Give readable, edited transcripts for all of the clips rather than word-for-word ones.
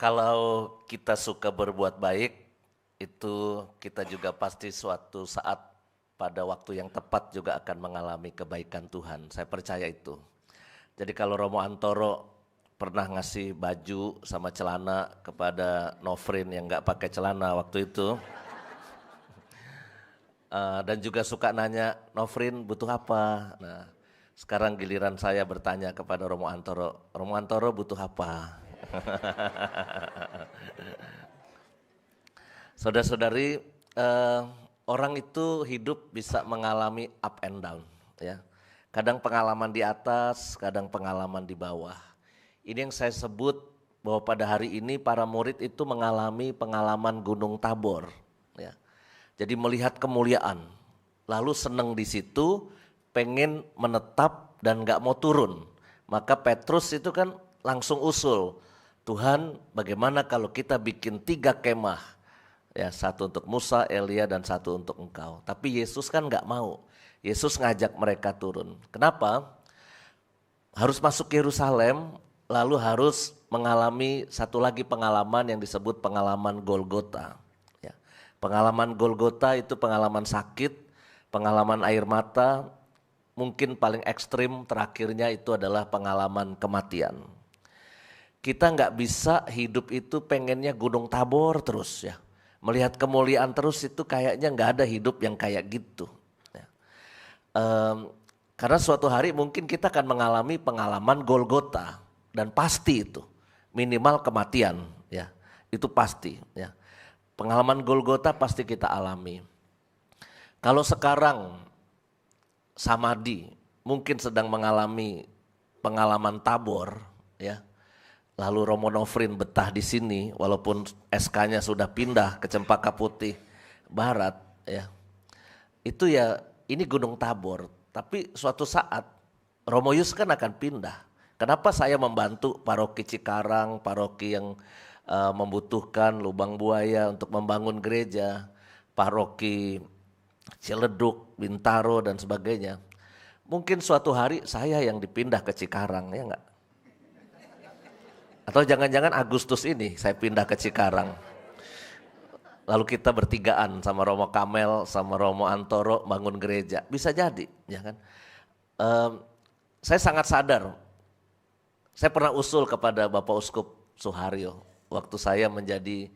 Kalau kita suka berbuat baik, itu kita juga pasti suatu saat pada waktu yang tepat juga akan mengalami kebaikan Tuhan. Saya percaya itu. Jadi kalau Romo Antoro pernah ngasih baju sama celana kepada Nofrin yang nggak pakai celana waktu itu, dan juga suka nanya, Nofrin butuh apa? Nah, sekarang giliran saya bertanya kepada Romo Antoro butuh apa? Saudara-saudari, orang itu hidup bisa mengalami up and down, ya. Kadang pengalaman di atas, kadang pengalaman di bawah. Ini yang saya sebut bahwa pada hari ini para murid itu mengalami pengalaman Gunung Tabor, ya. Jadi melihat kemuliaan, lalu seneng di situ, pengen menetap dan nggak mau turun. Maka Petrus itu kan langsung usul, Tuhan bagaimana kalau kita bikin 3 kemah, ya, satu untuk Musa, Elia dan satu untuk engkau. Tapi Yesus kan nggak mau. Yesus ngajak mereka turun. Kenapa? Harus masuk Yerusalem, lalu harus mengalami satu lagi pengalaman yang disebut pengalaman Golgota. Ya. Pengalaman Golgota itu pengalaman sakit, pengalaman air mata, mungkin paling ekstrim terakhirnya itu adalah pengalaman kematian. Kita nggak bisa hidup itu pengennya Gunung Tabor terus, ya. Melihat kemuliaan terus itu kayaknya nggak ada hidup yang kayak gitu. Ya. Karena suatu hari mungkin kita akan mengalami pengalaman Golgota dan pasti itu minimal kematian, ya, itu pasti, ya. Pengalaman Golgota pasti kita alami. Kalau sekarang Samadi mungkin sedang mengalami pengalaman Tabor, ya. Lalu Romo Nofrin betah di sini walaupun SK-nya sudah pindah ke Cempaka Putih Barat, ya. Itu ya ini Gunung Tabor, tapi suatu saat Romo Yus kan akan pindah. Kenapa saya membantu paroki Cikarang, paroki yang membutuhkan Lubang Buaya untuk membangun gereja, paroki Ciledug, Bintaro dan sebagainya. Mungkin suatu hari saya yang dipindah ke Cikarang, ya enggak? Atau jangan-jangan Agustus ini saya pindah ke Cikarang. Lalu kita bertigaan sama Romo Kamel, sama Romo Antoro bangun gereja. Bisa jadi, ya kan? Saya sangat sadar. Saya pernah usul kepada Bapak Uskup Suharyo waktu saya menjadi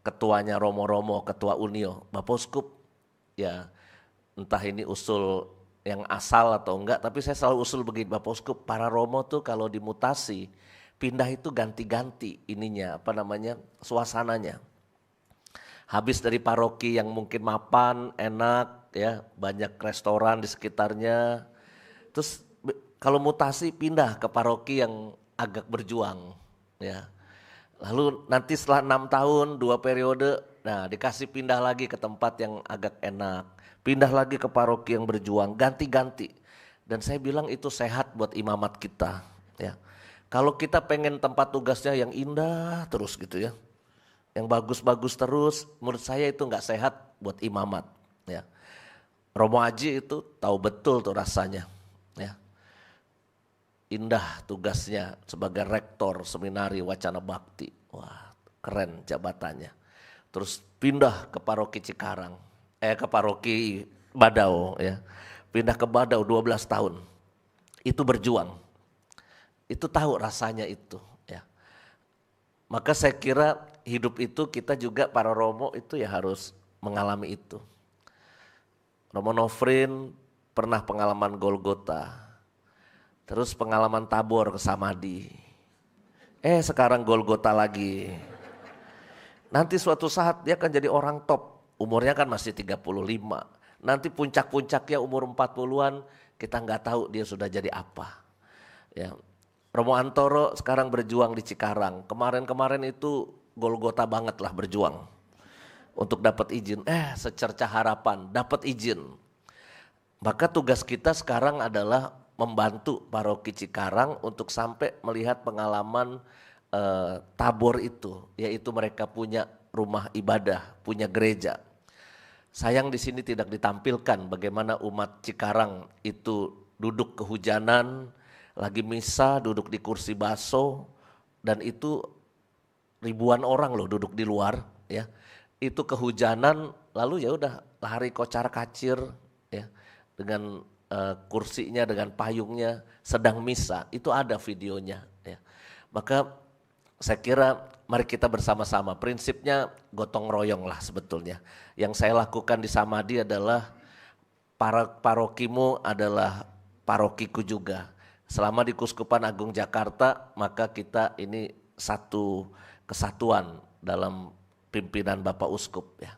ketuanya Romo-Romo, ketua Unio. Bapak Uskup, ya entah ini usul yang asal atau enggak, tapi saya selalu usul begini, Bapak Uskup, para Romo tuh kalau dimutasi, pindah itu ganti-ganti ininya, suasananya. Habis dari paroki yang mungkin mapan, enak, ya, banyak restoran di sekitarnya. Terus kalau mutasi pindah ke paroki yang agak berjuang, ya. Lalu nanti setelah 6 tahun, 2 periode, nah dikasih pindah lagi ke tempat yang agak enak. Pindah lagi ke paroki yang berjuang, ganti-ganti. Dan saya bilang itu sehat buat imamat kita, ya. Kalau kita pengen tempat tugasnya yang indah terus gitu, ya, yang bagus-bagus terus, menurut saya itu nggak sehat buat imamat, ya. Romo Aji itu tahu betul tuh rasanya, ya. Indah tugasnya sebagai rektor seminari Wacana Bakti, wah keren jabatannya. Terus pindah ke paroki Cikarang, ke paroki Badau, ya. Pindah ke Badau 12 tahun, itu berjuang. Itu tahu rasanya itu, ya. Maka saya kira hidup itu kita juga para Romo itu ya harus mengalami itu. Romo Nofrin pernah pengalaman Golgota, terus pengalaman Tabor ke Samadi. Sekarang Golgota lagi. Nanti suatu saat dia akan jadi orang top, umurnya kan masih 35. Nanti puncak-puncaknya umur 40-an, kita nggak tahu dia sudah jadi apa, ya. Romo Antoro sekarang berjuang di Cikarang. Kemarin-kemarin itu Golgota banget lah berjuang untuk dapat izin. Secercah harapan dapat izin. Maka tugas kita sekarang adalah membantu paroki Cikarang untuk sampai melihat pengalaman Tabor itu, yaitu mereka punya rumah ibadah, punya gereja. Sayang di sini tidak ditampilkan bagaimana umat Cikarang itu duduk kehujanan, lagi misa duduk di kursi baso, dan itu ribuan orang loh duduk di luar ya. Itu kehujanan lalu ya udah lari kocar-kacir ya dengan kursinya dengan payungnya sedang misa, itu ada videonya ya. Maka saya kira mari kita bersama-sama, prinsipnya gotong royong lah sebetulnya. Yang saya lakukan di Samadhi adalah parokimu adalah parokiku juga. Selama di Kuskupan Agung Jakarta maka kita ini satu kesatuan dalam pimpinan Bapak Uskup ya.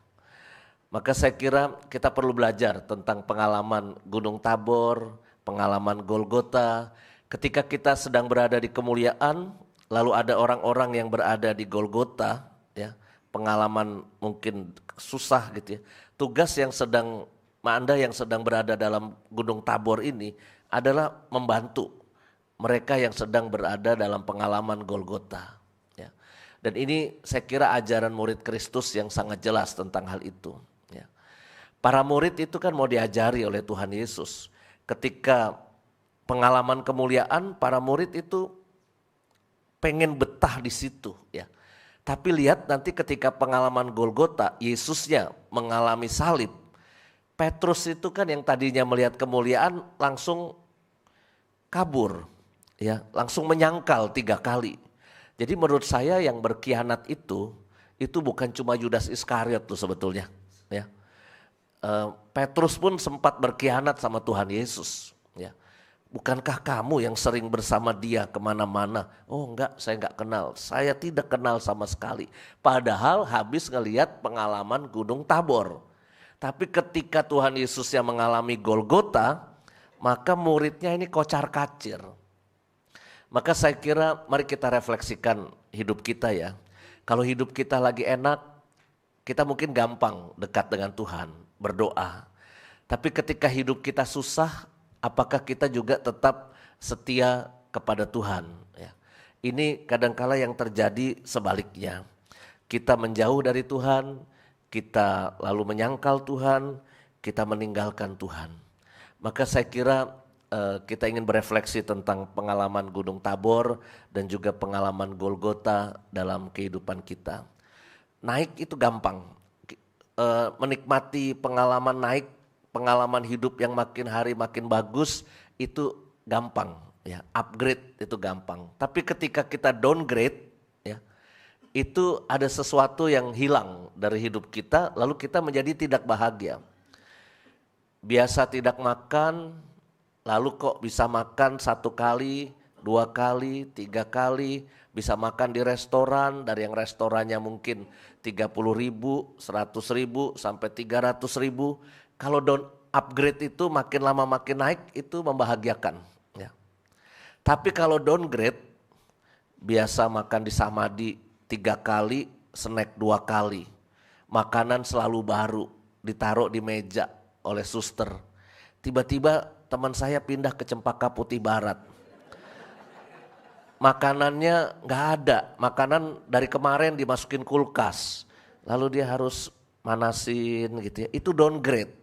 Maka saya kira kita perlu belajar tentang pengalaman Gunung Tabor, pengalaman Golgota. Ketika kita sedang berada di kemuliaan, lalu ada orang-orang yang berada di Golgota, ya, pengalaman mungkin susah gitu ya. Tugas yang sedang Anda yang sedang berada dalam Gunung Tabor ini adalah membantu mereka yang sedang berada dalam pengalaman Golgota. Ya. Dan ini saya kira ajaran murid Kristus yang sangat jelas tentang hal itu. Ya. Para murid itu kan mau diajari oleh Tuhan Yesus. Ketika pengalaman kemuliaan, para murid itu pengen betah di situ ya. Tapi lihat nanti ketika pengalaman Golgota, Yesusnya mengalami salib. Petrus itu kan yang tadinya melihat kemuliaan langsung kabur ya, langsung menyangkal 3 kali. Jadi menurut saya yang berkhianat itu bukan cuma Yudas Iskariot tuh sebetulnya ya. Petrus pun sempat berkhianat sama Tuhan Yesus ya. Bukankah kamu yang sering bersama dia kemana-mana? Oh enggak, saya enggak kenal, saya tidak kenal sama sekali. Padahal habis ngelihat pengalaman Gunung Tabor. Tapi ketika Tuhan Yesus yang mengalami Golgota, maka muridnya ini kocar kacir. Maka saya kira mari kita refleksikan hidup kita ya. Kalau hidup kita lagi enak, kita mungkin gampang dekat dengan Tuhan, berdoa. Tapi ketika hidup kita susah, apakah kita juga tetap setia kepada Tuhan? Ya. Ini kadangkala yang terjadi sebaliknya. Kita menjauh dari Tuhan, kita lalu menyangkal Tuhan, kita meninggalkan Tuhan. Maka saya kira kita ingin berefleksi tentang pengalaman Gunung Tabor dan juga pengalaman Golgota dalam kehidupan kita. Naik itu gampang, menikmati pengalaman naik, pengalaman hidup yang makin hari makin bagus itu gampang ya, upgrade itu gampang. Tapi ketika kita downgrade ya, itu ada sesuatu yang hilang dari hidup kita lalu kita menjadi tidak bahagia. Biasa tidak makan lalu kok bisa makan 1 kali, 2 kali, 3 kali, bisa makan di restoran dari yang restorannya mungkin 30.000, 100.000 sampai 300.000. Kalau down upgrade itu makin lama makin naik itu membahagiakan ya. Tapi kalau downgrade biasa makan di Samadhi 3 kali, snack 2 kali. Makanan selalu baru, ditaruh di meja oleh suster. Tiba-tiba teman saya pindah ke Cempaka Putih Barat. Makanannya nggak ada, makanan dari kemarin dimasukin kulkas. Lalu dia harus manasin gitu ya, itu downgrade.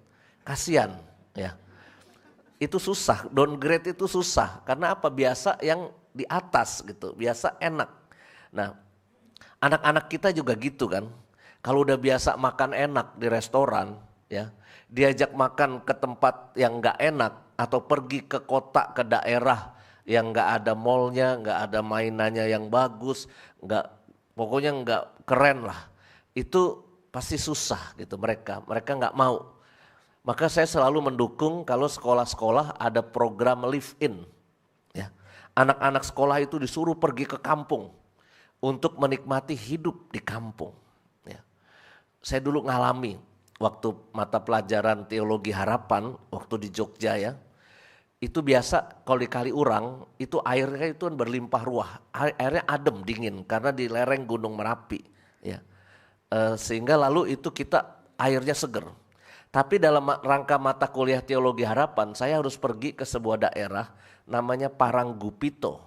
Kasian ya. Itu susah, downgrade itu susah. Karena apa? Biasa yang di atas gitu, biasa enak. Nah, anak-anak kita juga gitu kan. Kalau udah biasa makan enak di restoran ya, diajak makan ke tempat yang nggak enak atau pergi ke kota, ke daerah yang nggak ada mallnya, nggak ada mainannya yang bagus, pokoknya nggak keren lah. Itu pasti susah gitu mereka nggak mau. Maka saya selalu mendukung kalau sekolah-sekolah ada program live in. Ya. Anak-anak sekolah itu disuruh pergi ke kampung untuk menikmati hidup di kampung. Ya. Saya dulu ngalami waktu mata pelajaran teologi harapan waktu di Jogja ya. Itu biasa kalau di Kaliurang itu airnya itu berlimpah ruah, airnya adem dingin karena di lereng Gunung Merapi ya. Sehingga lalu itu kita airnya seger. Tapi dalam rangka mata kuliah teologi harapan saya harus pergi ke sebuah daerah namanya Paranggupito.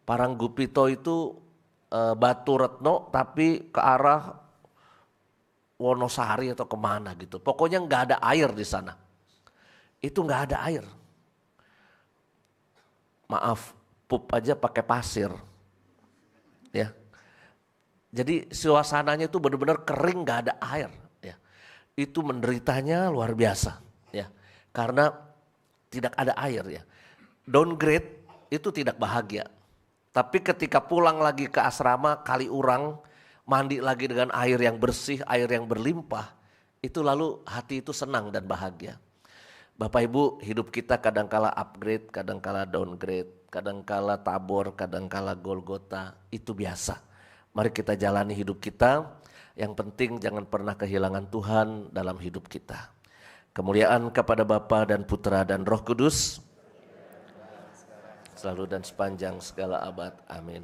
Paranggupito itu Batu Retno tapi ke arah Wonosari atau kemana gitu. Pokoknya nggak ada air di sana. Itu nggak ada air. Maaf, pup aja pakai pasir. Ya. Jadi suasananya itu benar-benar kering, gak ada air. Ya. Itu menderitanya luar biasa. Ya. Karena tidak ada air ya. Downgrade itu tidak bahagia. Tapi ketika pulang lagi ke asrama Kaliurang, mandi lagi dengan air yang bersih, air yang berlimpah, itu lalu hati itu senang dan bahagia. Bapak Ibu, hidup kita kadangkala upgrade, kadangkala downgrade, kadangkala tabor, kadangkala Golgota, itu biasa. Mari kita jalani hidup kita, yang penting jangan pernah kehilangan Tuhan dalam hidup kita. Kemuliaan kepada Bapa dan Putra dan Roh Kudus, selalu dan sepanjang segala abad. Amin.